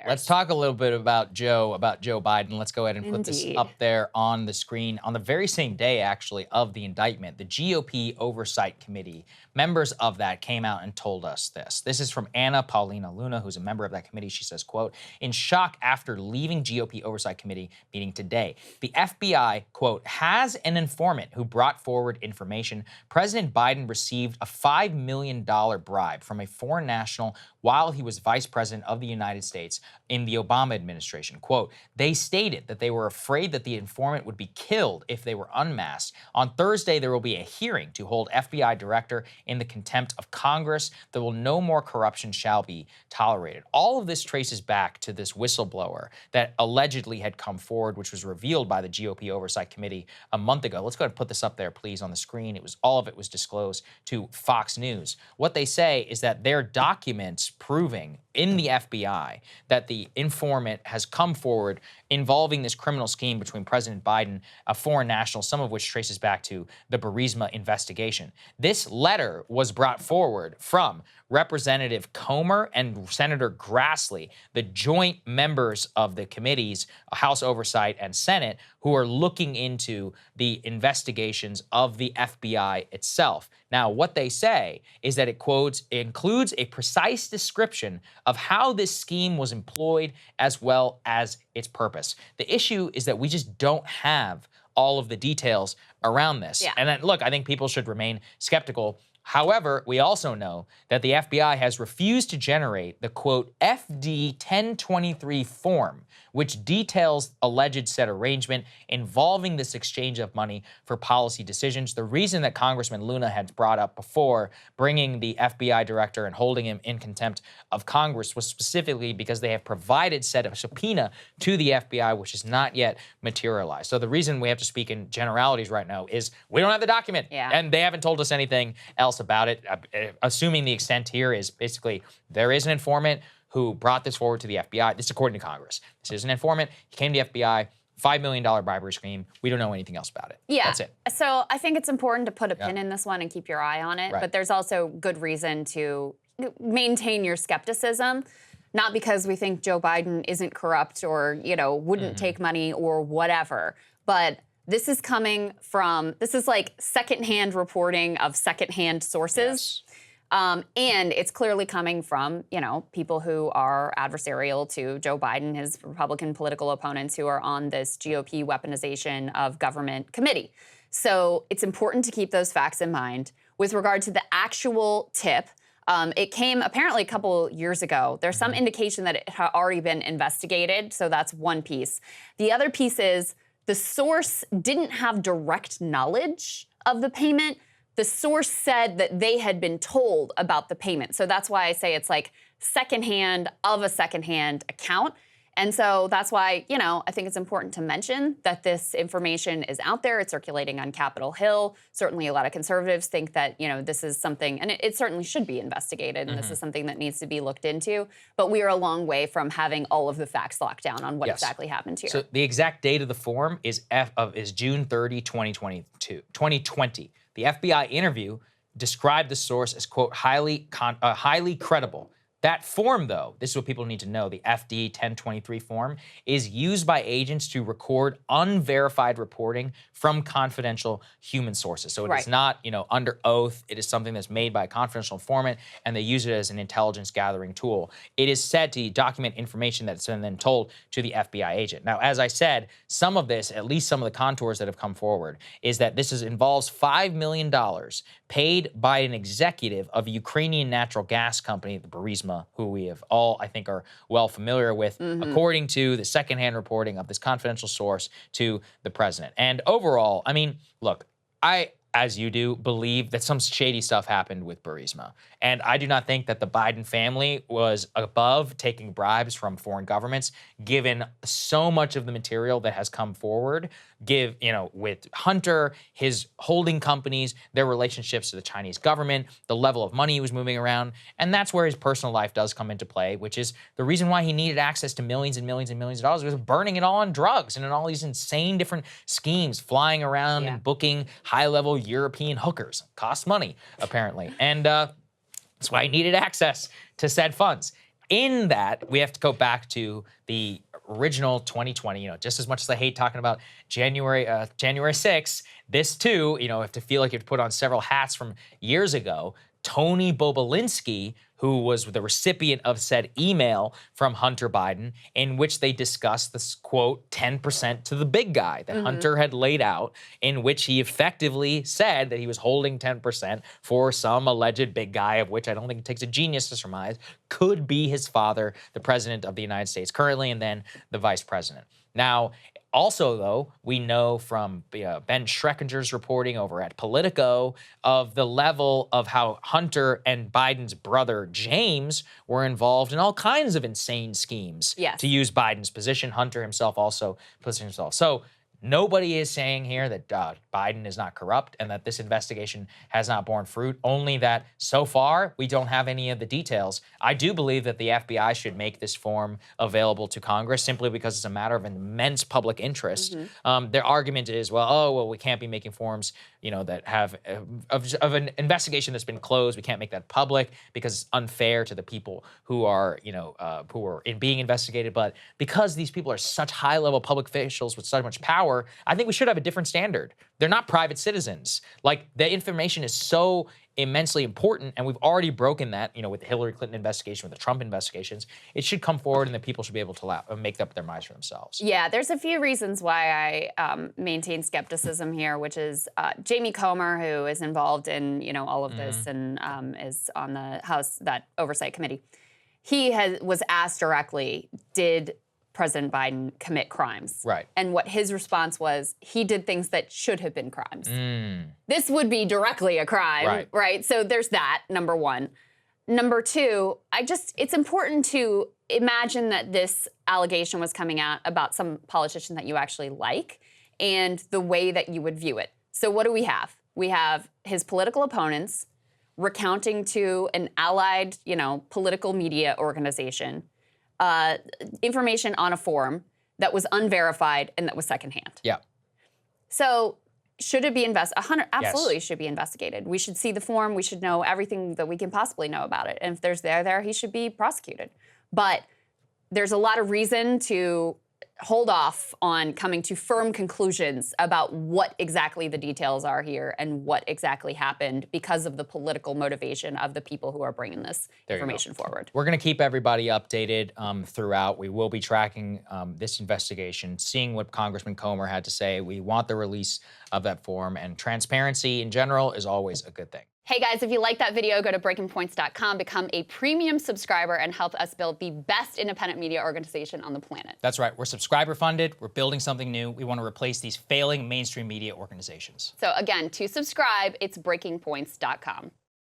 Let's talk a little bit about Joe Biden. Let's go ahead and put this Indeed. up there on the screen. On the very same day, actually, of the indictment, the GOP Oversight Committee, members of that came out and told us this. This is from Anna Paulina Luna, who's a member of that committee. She says, quote, "In shock after leaving GOP Oversight Committee meeting today, the FBI, quote, has an informant who brought forward information. President Biden received a $5 million bribe from a foreign national while he was vice president of the United States in the Obama administration. Quote, they stated that they were afraid that the informant would be killed if they were unmasked. On Thursday, there will be a hearing to hold FBI director in the contempt of Congress. There will no more corruption shall be tolerated." All of this traces back to this whistleblower that allegedly had come forward, which was revealed by the GOP Oversight Committee a month ago. Let's go ahead and put this up there, please, on the screen. All of it was disclosed to Fox News. What they say is that their documents proving in the FBI that the informant has come forward involving this criminal scheme between President Biden, a foreign national, some of which traces back to the Burisma investigation. This letter was brought forward from Representative Comer and Senator Grassley, the joint members of the committees, House Oversight and Senate, who are looking into the investigations of the FBI itself. Now, what they say is that it, quotes, includes a precise description of how this scheme was employed as well as its purpose. The issue is that we just don't have all of the details around this. Yeah. And look, I think people should remain skeptical. However, we also know that the FBI has refused to generate the, quote, FD 1023 form, which details alleged said arrangement involving this exchange of money for policy decisions. The reason that Congressman Luna had brought up before bringing the FBI director and holding him in contempt of Congress was specifically because they have provided said a subpoena to the FBI, which is not yet materialized. So the reason we have to speak in generalities right now is we don't have the document, and they haven't told us anything else about it. Assuming the extent here is basically there is an informant who brought this forward to the FBI. This is according to Congress. This is an informant. He came to the FBI, $5 million bribery scheme. We don't know anything else about it. Yeah. That's it. So I think it's important to put a pin in this one and keep your eye on it. Right. But there's also good reason to maintain your skepticism. Not because we think Joe Biden isn't corrupt or, wouldn't take money or whatever. But this is coming from, this is like secondhand reporting of secondhand sources. Yes. And it's clearly coming from, people who are adversarial to Joe Biden, his Republican political opponents who are on this GOP weaponization of government committee. So it's important to keep those facts in mind. With regard to the actual tip, it came apparently a couple years ago. There's some indication that it had already been investigated. So that's one piece. The other piece is the source didn't have direct knowledge of the payment. The source said that they had been told about the payment. So that's why I say it's like secondhand of a secondhand account. And so that's why, I think it's important to mention that this information is out there. It's circulating on Capitol Hill. Certainly a lot of conservatives think that, this is something, and it certainly should be investigated, and this is something that needs to be looked into. But we are a long way from having all of the facts locked down on what exactly happened here. So the exact date of the form is June 30, 2020. The FBI interview described the source as, quote, highly credible. That form, though, this is what people need to know, the FD 1023 form, is used by agents to record unverified reporting from confidential human sources. So it is not, under oath. It is something that's made by a confidential informant, and they use it as an intelligence gathering tool. It is said to document information that's then told to the FBI agent. Now, as I said, some of this, at least some of the contours that have come forward, is that this involves $5 million paid by an executive of a Ukrainian natural gas company, the Burisma, who we have all, I think, are well familiar with, according to the secondhand reporting of this confidential source to the president. And overall, look, I, as you do, believe that some shady stuff happened with Burisma. And I do not think that the Biden family was above taking bribes from foreign governments, given so much of the material that has come forward, with Hunter, his holding companies, their relationships to the Chinese government, the level of money he was moving around. And that's where his personal life does come into play, which is the reason why he needed access to millions and millions and millions of dollars. He was burning it all on drugs and in all these insane different schemes, flying around and booking high-level European hookers. Costs money, apparently. And that's why he needed access to said funds. in that, we have to go back to the original 2020, just as much as I hate talking about January 6th, this too, you have to feel like you have to put on several hats from years ago. Tony Bobulinski, who was the recipient of said email from Hunter Biden, in which they discussed this, quote, 10% to the big guy that Hunter had laid out, in which he effectively said that he was holding 10% for some alleged big guy, of which I don't think it takes a genius to surmise, could be his father, the president of the United States currently, and then the vice president. Now, also, though, we know from Ben Schreckinger's reporting over at Politico of the level of how Hunter and Biden's brother James were involved in all kinds of insane schemes to use Biden's position. Hunter himself also positioned himself. So nobody is saying here that Biden is not corrupt and that this investigation has not borne fruit, only that so far we don't have any of the details. I do believe that the FBI should make this form available to Congress simply because it's a matter of immense public interest. Their argument is, well, we can't be making forms, that have of an investigation that's been closed. We can't make that public because it's unfair to the people who are, who are being investigated. But because these people are such high-level public officials with so much power, I think we should have a different standard. They're not private citizens. Like, the information is so immensely important, and we've already broken that, with the Hillary Clinton investigation, with the Trump investigations. It should come forward, and the people should be able to make up their minds for themselves. Yeah, there's a few reasons why I maintain skepticism here, which is Jamie Comer, who is involved in all of this and is on the House Oversight Committee. He was asked directly, did President Biden commit crimes? Right. And what his response was, he did things that should have been crimes. This would be directly a crime, right? So there's that, number one. Number two, it's important to imagine that this allegation was coming out about some politician that you actually like and the way that you would view it. So what do we have? We have his political opponents recounting to an allied, political media organization information on a form that was unverified and that was secondhand. Yeah. So should it be absolutely should be investigated. We should see the form. We should know everything that we can possibly know about it. And if there's there, he should be prosecuted. But there's a lot of reason to hold off on coming to firm conclusions about what exactly the details are here and what exactly happened because of the political motivation of the people who are bringing this information forward. We're going to keep everybody updated throughout. We will be tracking this investigation, seeing what Congressman Comer had to say. We want the release of that form, and transparency in general is always a good thing. Hey guys, if you like that video, go to breakingpoints.com, become a premium subscriber, and help us build the best independent media organization on the planet. That's right. We're subscriber funded. We're building something new. We want to replace these failing mainstream media organizations. So again, to subscribe, it's breakingpoints.com.